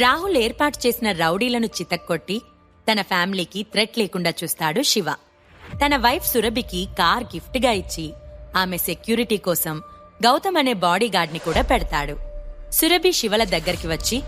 రాహుల్ ఏర్పాటు చేసిన రౌడీలను చితక్కొట్టి తన ఫ్యామిలీకి థ్రెట్ లేకుండా చూస్తాడు శివ. తన వైఫ్ సురభికి కార్ గిఫ్ట్ గా ఇచ్చి ఆమె సెక్యూరిటీ కోసం గౌతమ్ అనే బాడీగార్డ్ ని కూడా పెడతాడు. సురభి శివల దగ్గరికి వచ్చి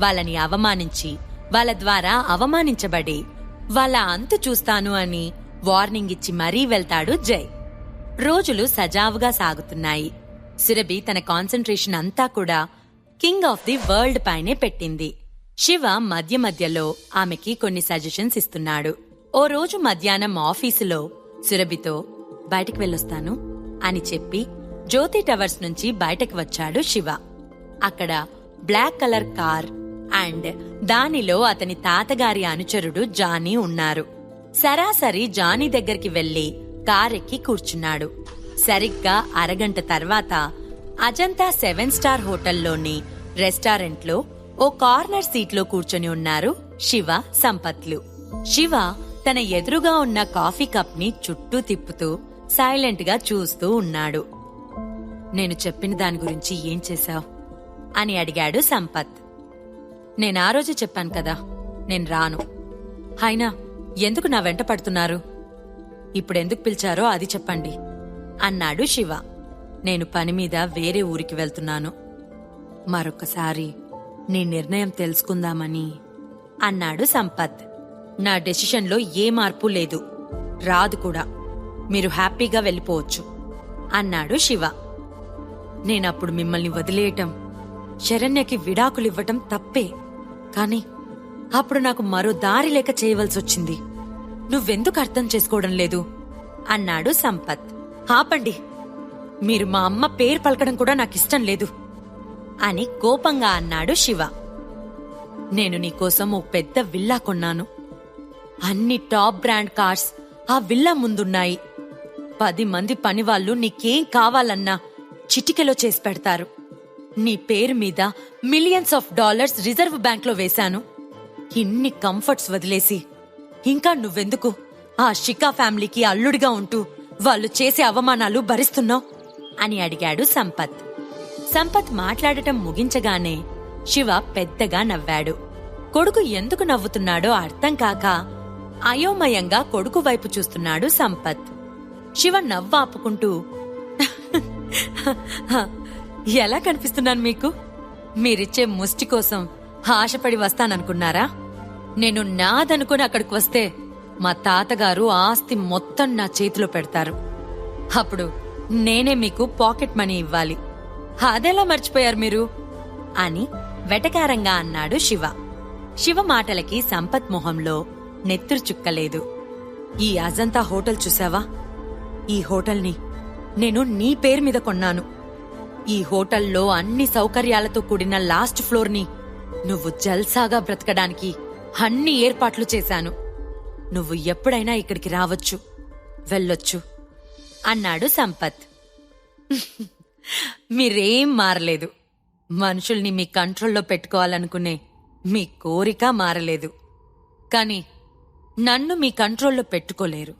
వాళ్ళని అవమానించి వాళ్ళ ద్వారా అవమానించబడి వాళ్ళ అంతు చూస్తాను అని వార్నింగ్ ఇచ్చి మరీ వెళ్తాడు జై. రోజులు సజావుగా సాగుతున్నాయి. సురభి తన కాన్సంట్రేషన్ అంతా కూడా కింగ్ ఆఫ్ ది వరల్డ్ పైనే పెట్టింది. శివ మధ్య మధ్యలో ఆమెకి కొన్ని సజెషన్స్ ఇస్తున్నాడు. ఓ రోజు మధ్యాహ్నం ఆఫీసులో సురభితో బయటకు వెళ్ళొస్తాను అని చెప్పి జ్యోతి టవర్స్ నుంచి బయటకు వచ్చాడు శివ. అక్కడ బ్లాక్ కలర్ కార్ అండ్ దానిలో అతని తాతగారి అనుచరుడు జానీ ఉన్నారు. సరాసరి జానీ దగ్గరికి వెళ్లి కారెక్కి కూర్చున్నాడు. సరిగ్గా అరగంట తర్వాత అజంతా 7 స్టార్ హోటల్లోని రెస్టారెంట్లో ఓ కార్నర్ సీట్లో కూర్చొని ఉన్నారు శివ, సంపత్లు. శివ తన ఎదురుగా ఉన్న కాఫీ కప్ ని చుట్టూ తిప్పుతూ సైలెంట్ గా చూస్తూ ఉన్నాడు. నేను చెప్పిన దాని గురించి ఏం చేశావ్ అని అడిగాడు సంపత్. నేనా రోజు చెప్పాను కదా, నేను రాను. అయినా ఎందుకు నా వెంట పడుతున్నారు? ఇప్పుడెందుకు పిలిచారో అది చెప్పండి అన్నాడు శివ. నేను పని మీద వేరే ఊరికి వెళ్తున్నాను. మరొకసారి నీ నిర్ణయం తెలుసుకుందామని అన్నాడు సంపత్. నా డెసిషన్లో ఏ మార్పు లేదు, రాదు కూడా. మీరు హ్యాపీగా వెళ్ళిపోవచ్చు అన్నాడు శివ. నేనప్పుడు మిమ్మల్ని వదిలేయటం, శరణ్యకి విడాకులివ్వటం తప్పే. కాని అప్పుడు నాకు మరో దారి లేక చేయవలసొచ్చింది. నువ్వెందుకు అర్థం చేసుకోవడం లేదు అన్నాడు సంపత్. ఆపండి, మీరు మా అమ్మ పేరు పలకడం కూడా నాకిష్టం లేదు అని కోపంగా అన్నాడు శివ. నేను నీకోసం ఓ పెద్ద విల్లా కొన్నాను. అన్ని టాప్ బ్రాండ్ కార్స్ ఆ విల్లా ముందున్నాయి. 10 మంది పనివాళ్లు నీకేం కావాలన్నా చిటికెలో చేసి పెడతారు. నీ పేరు మీద మిలియన్స్ ఆఫ్ డాలర్స్ రిజర్వ్ బ్యాంక్లో వేశాను. ఇన్ని కంఫర్ట్స్ వదిలేసి ఇంకా నువ్వెందుకు ఆ షికా ఫ్యామిలీకి అల్లుడిగా ఉంటూ వాళ్ళు చేసే అవమానాలు భరిస్తున్నావు అని అడిగాడు సంపత్. సంపత్ మాట్లాడటం ముగించగానే శివ పెద్దగా నవ్వాడు. కొడుకు ఎందుకు నవ్వుతున్నాడో అర్థం కాక అయోమయంగా కొడుకు వైపు చూస్తున్నాడు సంపత్. శివ నవ్వు ఆపుకుంటూ, ఎలా కనిపిస్తున్నాను మీకు? మీరిచ్చే ముష్టి కోసం ఆశపడి వస్తాననుకున్నారా? నేను నాదనుకుని అక్కడికి వస్తే మా తాతగారు ఆస్తి మొత్తం నా చేతిలో పెడతారు. అప్పుడు నేనే మీకు పాకెట్ మనీ ఇవ్వాలి. అదెలా మర్చిపోయారు మీరు అని వెటకారంగా అన్నాడు శివ. శివ మాటలకి సంపత్ మొహంలో నెత్తురు చుక్కలేదు. ఈ అజంతా హోటల్ చూసావా? ఈ హోటల్ని నేను నీ పేరు మీద కొన్నాను. ఈ హోటల్లో అన్ని సౌకర్యాలతో కూడిన లాస్ట్ ఫ్లోర్ని నువ్వు జల్సాగా బ్రతకడానికి అన్ని ఏర్పాట్లు చేశాను. నువ్వు ఎప్పుడైనా ఇక్కడికి రావచ్చు, వెళ్ళొచ్చు అన్నాడు సంపత్. మీరేం మారలేదు. మనుషుల్ని మీ కంట్రోల్లో పెట్టుకోవాలనుకునే మీ కోరిక మారలేదు. కాని నన్ను మీ కంట్రోల్లో పెట్టుకోలేరు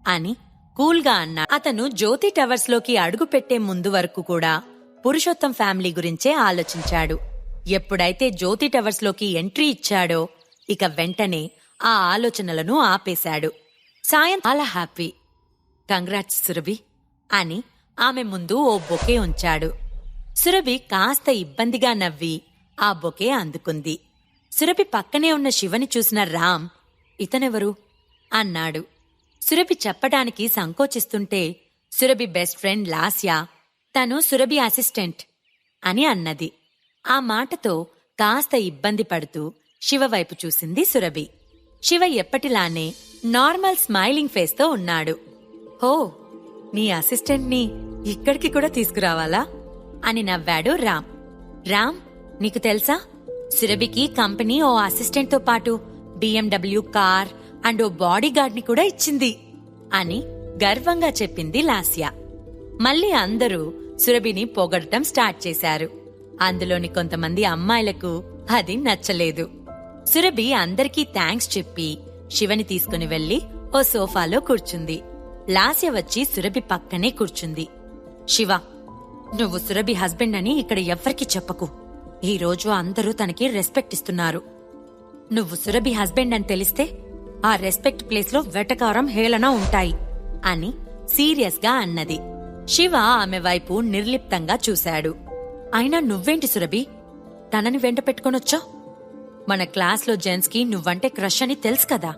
అని కూల్గా అన్నా. అతను జ్యోతి టవర్స్ లోకి అడుగు పెట్టే ముందు వరకు కూడా పురుషోత్తం ఫ్యామిలీ గురించే ఆలోచించాడు. ఎప్పుడైతే జ్యోతి టవర్స్ లోకి ఎంట్రీ ఇచ్చాడో ఇక వెంటనే ఆ ఆలోచనలను ఆపేశాడు. సాయం చాలా హ్యాపీ. కంగ్రాట్స్ సురభి అని ఆమె ముందు ఓ బొకే ఉంచాడు. సురభి కాస్త ఇబ్బందిగా నవ్వి ఆ బొకే అందుకుంది. సురభి పక్కనే ఉన్న శివని చూసిన రామ్, ఇతనెవరు అన్నాడు. సురభి చెప్పడానికి సంకోచిస్తుంటే సురభి బెస్ట్ ఫ్రెండ్ లాస్య, తను సురభి అసిస్టెంట్ అని అన్నది. ఆ మాటతో కాస్త ఇబ్బంది పడుతూ శివ వైపు చూసింది సురభి. శివ ఎప్పటిలానే నార్మల్ స్మైలింగ్ ఫేస్తో ఉన్నాడు. హో, నీ అసిస్టెంట్ని ఇక్కడికి కూడా తీసుకురావాలా అని నవ్వాడు రామ్. రామ్, నీకు తెలుసా, సురభికి కంపెనీ ఓ అసిస్టెంట్తో పాటు BMW కార్ అండ్ ఓ బాడీగార్డ్ ని కూడా ఇచ్చింది అని గర్వంగా చెప్పింది లాస్య. మళ్ళీ అందరూ సురభిని పొగడటం స్టార్ట్ చేశారు. అందులోని కొంతమంది అమ్మాయిలకు అది నచ్చలేదు. సురభి అందరికీ థ్యాంక్స్ చెప్పి శివని తీసుకుని వెళ్లి ఓ సోఫాలో కూర్చుంది. లాస్య వచ్చి సురభి పక్కనే కూర్చుంది. శివ, నువ్వు సురభి హస్బెండ్ అని ఇక్కడ ఎవ్వరికీ చెప్పకు. ఈరోజు అందరూ తనకి రెస్పెక్ట్ ఇస్తున్నారు. నువ్వు సురభి హస్బెండ్ అని తెలిస్తే ఆ రెస్పెక్ట్ ప్లేస్లో వెటకారం హేళన ఉంటాయి అని సీరియస్గా అన్నది. శివ ఆమె వైపు నిర్లిప్తంగా చూశాడు. అయినా నువ్వేంటి సురభి, తనని వెంట పెట్టుకొనొచ్చావ్? మన క్లాస్లో జెంట్స్కి నువ్వంటే క్రష్ అని తెలుసు కదా.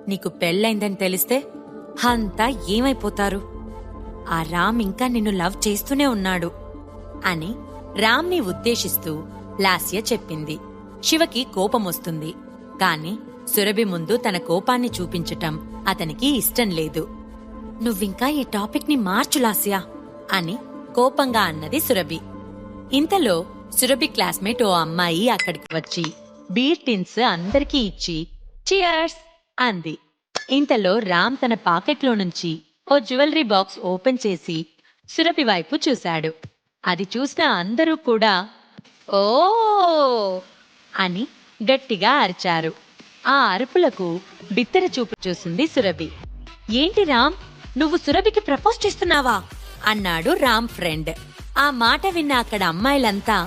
నీకు పెళ్ళైందని తెలిస్తే అంతా ఏమైపోతారు? ఆ రామ్ ఇంకా నిన్ను లవ్ చేస్తూనే ఉన్నాడు అని రామ్ని ఉద్దేశిస్తూ లాస్య చెప్పింది. శివకి కోపమొస్తుంది, కాని సురభి ముందు తన కోపాన్ని చూపించటం అతనికి ఇష్టం లేదు. నువ్వింకా ఈ టాపిక్ ని మార్చు లాస్య అని కోపంగా అన్నది సురభి. ఇంతలో సురభి క్లాస్మేట్ ఓ అమ్మాయి అక్కడికి వచ్చి బీర్ టిన్స్ అందరికీ ఇచ్చి చియర్స్ అంది. ఇంతలో రామ్ తన పాకెట్లో నుంచి ఓ జ్యువెలరీ బాక్స్ ఓపెన్ చేసి సురభి వైపు చూశాడు. అది చూసిన అందరూ కూడా ఓ అని గట్టిగా అరిచారు. ఆ అరుపులకు బిత్తర చూపు చూసింది సురభి. ఏంటి రామ్, నువ్వు సురభికి ప్రపోజ్ చేస్తున్నావా అన్నాడు రామ్ ఫ్రెండ్. ఆ మాట విన్న అక్కడ అమ్మాయిలంతా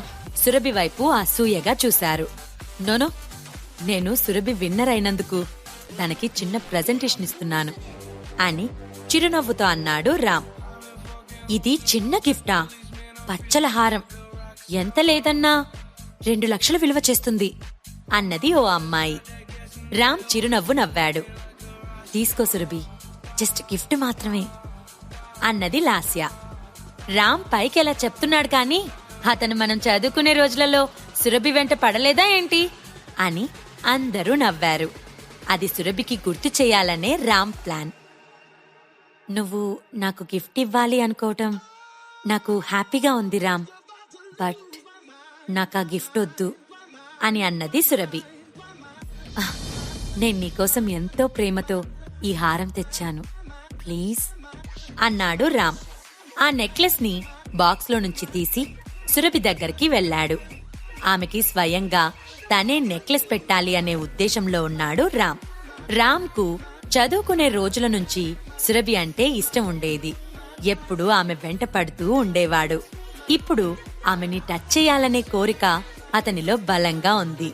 సురభి వైపు అసూయగా చూశారు. నోనో, నేను సురభి విన్నర్ అయినందుకు తనకి చిన్న ప్రెజెంటేషన్ ఇస్తున్నాను అని చిరునవ్వుతో అన్నాడు రామ్. ఇది చిన్న గిఫ్టా? పచ్చల హారం ఎంత లేదన్నా 2 లక్షలు విలువ చేస్తుంది అన్నది ఓ అమ్మాయి. రామ్ చిరునవ్వు నవ్వాడు. తీసుకో సురభి, జస్ట్ గిఫ్ట్ మాత్రమే అన్నది లాస్య. రామ్ పైకెలా చెప్తున్నాడు కాని అతను మనం చదువుకునే రోజులలో సురభి వెంట పడలేదా ఏంటి అని అందరూ నవ్వారు. అది సురభికి గుర్తు చేయాలనే రామ్ ప్లాన్. నువ్వు నాకు గిఫ్ట్ ఇవ్వాలి అనుకోవటం నాకు హ్యాపీగా ఉంది రామ్, బట్ నాకా గిఫ్ట్ వద్దు అని అన్నది సురభి. నేను నీకోసం ఎంతో ప్రేమతో ఈ హారం తెచ్చాను, ప్లీజ్ అన్నాడు రామ్. ఆ నెక్లెస్ ని బాక్స్లో నుంచి తీసి సురభి దగ్గరికి వెళ్లాడు. ఆమెకి స్వయంగా తనే నెక్లెస్ పెట్టాలి అనే ఉద్దేశంలో ఉన్నాడు రామ్. రామ్కు చదువుకునే రోజుల నుంచి సురభి అంటే ఇష్టం ఉండేది. ఎప్పుడూ ఆమె వెంట పడుతూ ఉండేవాడు. ఇప్పుడు ఆమెని టచ్ చేయాలనే కోరిక అతనిలో బలంగా ఉంది.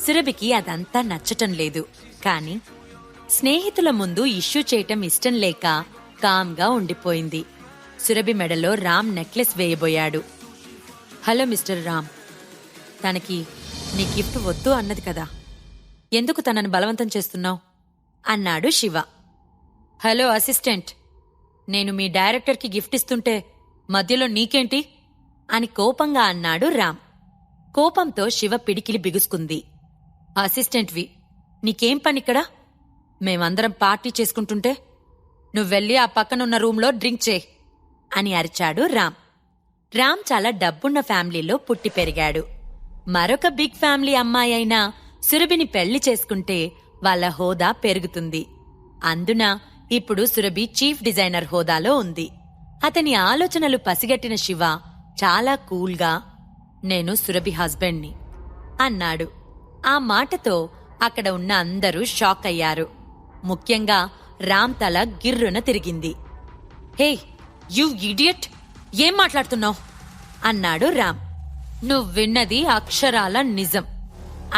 సురభికి అదంతా నచ్చటం లేదు, కాని స్నేహితుల ముందు ఇష్యూ చేయటం ఇష్టం లేక కామ్గా ఉండిపోయింది. సురభి మెడలో రామ్ నెక్లెస్ వేయబోయాడు. హలో మిస్టర్ రామ్, తనకి నీ గిఫ్ట్ వద్దు అన్నది కదా, ఎందుకు తనను బలవంతం చేస్తున్నావు అన్నాడు శివ. హలో అసిస్టెంట్, నేను మీ డైరెక్టర్కి గిఫ్ట్ ఇస్తుంటే మధ్యలో నీకేంటి అని కోపంగా అన్నాడు రామ్. కోపంతో శివ పిడికిలి బిగుసుకుంది. అసిస్టెంట్వి, నీకేం పనిక్కడ? మేమందరం పార్టీ చేసుకుంటుంటే నువ్వెళ్ళి ఆ పక్కనున్న రూంలో డ్రింక్ చేయి అని అరిచాడు రామ్. రామ్ చాలా డబ్బున్న ఫ్యామిలీలో పుట్టి పెరిగాడు. మరొక బిగ్ ఫ్యామిలీ అమ్మాయి అయినా సురభిని పెళ్లి చేసుకుంటే వాళ్ళ హోదా పెరుగుతుంది. అందున ఇప్పుడు సురభి చీఫ్ డిజైనర్ హోదాలో ఉంది. అతని ఆలోచనలు పసిగట్టిన శివ చాలా కూల్గా, నేను సురభి హస్బెండ్ని అన్నాడు. ఆ మాటతో అక్కడ ఉన్న అందరూ షాక్ అయ్యారు. ముఖ్యంగా రామ్ తల గిర్రున తిరిగింది. హే యూ ఇడియట్, ఏం మాట్లాడుతున్నావు అన్నాడు రామ్. నువ్విన్నది అక్షరాల నిజం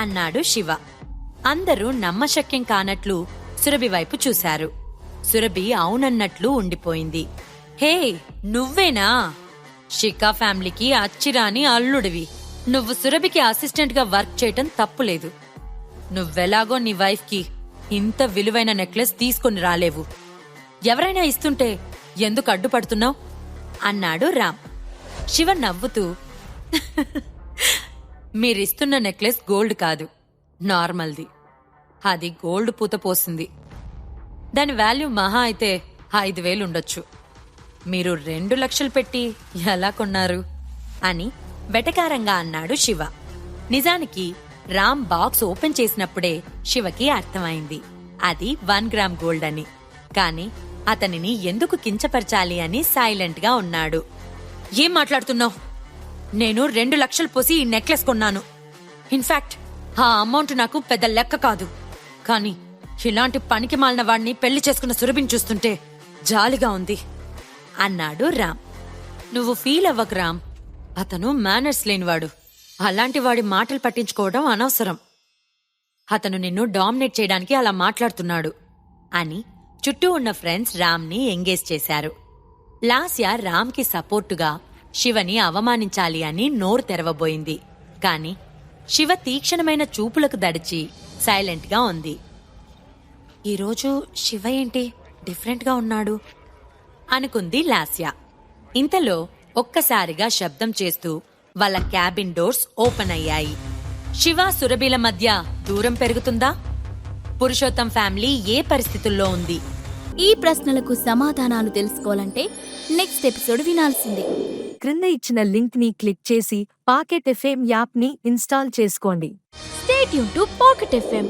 అన్నాడు శివ. అందరూ నమ్మశక్యం కానట్లు సురభి వైపు చూశారు. సురభి అవునన్నట్లు ఉండిపోయింది. హే నువ్వేనా? షికా ఫ్యామిలీకి అచ్చిరాని అల్లుడివి. నువ్వు సురభికి అసిస్టెంట్ గా వర్క్ చేయటం తప్పులేదు. నువ్వెలాగో నీ వైఫ్ కి ఇంత విలువైన నెక్లెస్ తీసుకుని రాలేవు. ఎవరైనా ఇస్తుంటే ఎందుకు అడ్డుపడుతున్నావు అన్నాడు రామ్. శివ నవ్వుతూ, మీరిస్తున్న నెక్లెస్ గోల్డ్ కాదు, నార్మల్ది. అది గోల్డ్ పూత పోసింది. దాని వాల్యూ మహా అయితే 5,000 ఉండొచ్చు. మీరు 2 లక్షలు పెట్టి ఎలా కొన్నారు అని వెటకారంగా అన్నాడు శివ. నిజానికి రామ్ బాక్స్ ఓపెన్ చేసినప్పుడే శివకి అర్థమైంది అది 1 గ్రామ్ గోల్డ్ అని. కాని అతనిని ఎందుకు కించపరచాలి అని సైలెంట్ గా ఉన్నాడు. ఏం మాట్లాడుతున్నావు? నేను 2 లక్షలు పోసి ఈ నెక్లెస్ కొన్నాను. ఇన్ఫాక్ట్ ఆ అమౌంట్ నాకు పెద్ద లెక్క కాదు. కాని ఇలాంటి పనికి మాలిన వాడిని పెళ్లి చేసుకున్న సురభిని చూస్తుంటే జాలిగా ఉంది అన్నాడు రామ్. నువ్వు ఫీల్ అవ్వకు రామ్, అతను మేనర్స్ లేనివాడు. అలాంటి వాడి మాటలు పట్టించుకోవడం అనవసరం. అతను నిన్ను డామినేట్ చేయడానికి అలా మాట్లాడుతున్నాడు అని చుట్టూ ఉన్న ఫ్రెండ్స్ రామ్ని ఎంగేజ్ చేశారు. లాస్య రామ్కి సపోర్టుగా శివని అవమానించాలి అని నోరు తెరవబోయింది. కాని శివ తీక్షణమైన చూపులకు దడిచి సైలెంట్గా ఉంది. ఈరోజు శివ ఏంటి డిఫరెంట్గా ఉన్నాడు అనుకుంది లాస్య. ఇంతలో ఒక్కసారిగా శబ్దం చేస్తూ వాళ్ళ క్యాబిన్ డోర్స్ ఓపెన్ అయ్యాయి. శివ సురభిల మధ్య దూరం పెరుగుతుందా? పురుషోత్తం ఫ్యామిలీ ఏ పరిస్థితుల్లో ఉంది? ఈ ప్రశ్నలకు సమాధానాలు తెలుసుకోవాలంటే నెక్స్ట్ ఎపిసోడ్ వినాల్సిందే. క్రింద ఇచ్చిన లింక్ ని క్లిక్ చేసి పాకెట్ ఎఫ్ఎం యాప్ ని ఇన్స్టాల్ చేసుకోండి. Stay tune to pocket FM.